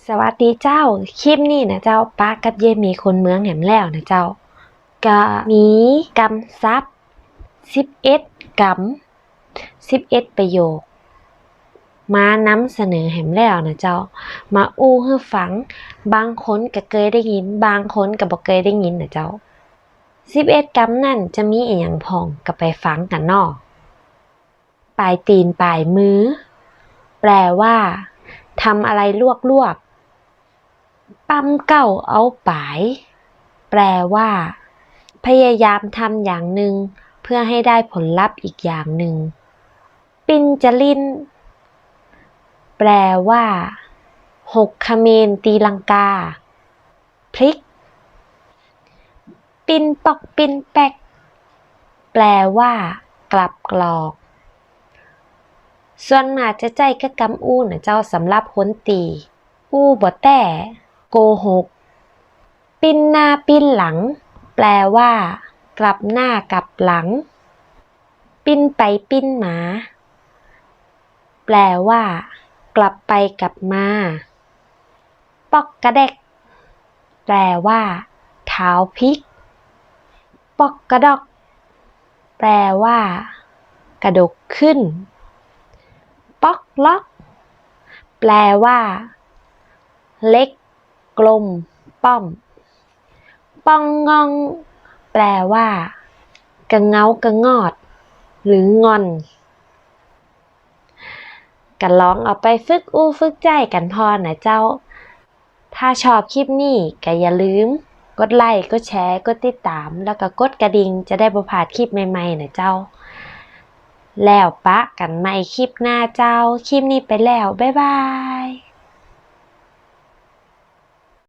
สวัสดีเจ้าคลิปนี้นะเจ้าป้ากับเย่มีคนเมืองแหนมแล้วนะเจ้าก็มีกำศัพท์11กำ11ประโยคมานำเสนอแหมแล้วนะเจ้ามาอู้ให้ฟังบางคนก็เคยได้ยินบางคนก็บ่เคยได้ยินนะเจ้า11กำนั่นจะมีอีหยังพ้องก็ไปฟังกันเนาะปลายตีนปลายมือแปลว่าทำอะไรลวกปั๊มเก้าเอาปายแปลว่าพยายามทำอย่างหนึ่งเพื่อให้ได้ผลลัพธ์อีกอย่างหนึ่งปินจะลิ้นแปลว่าหกเขมรตีลังกาพลิกปินปอกปินแปกแปลว่ากลับกรอกส่วนมากจะใจกะกำอู้นะเจ้าสำหรับคนตีอู้บ่แต่โกหกปิ้นหน้าปิ้นหลังแปลว่ากลับหน้ากลับหลังปิ้นไปปิ้นมาแปลว่ากลับไปกลับมาปอกกระเดกแปลว่าเท้าพลิกปอกกระดอกแปลว่ากระดกขึ้นป๊อกล็อกแปลว่าเล็กกลมป้อมป้องงองแปลว่ากระเงากระงอดหรืองอนก็ลองเอาไปฝึกอู้ฝึกใจกันพอนะเจ้าถ้าชอบคลิปนี้ก็อย่าลืมกดไลค์กดแชร์กดติดตามแล้วก็กดกระดิ่งจะได้บ่พลาดคลิปใหม่ๆนะเจ้าแล้วปะกันใหม่คลิปหน้าเจ้าคลิปนี้ไปแล้วบ๊ายบาย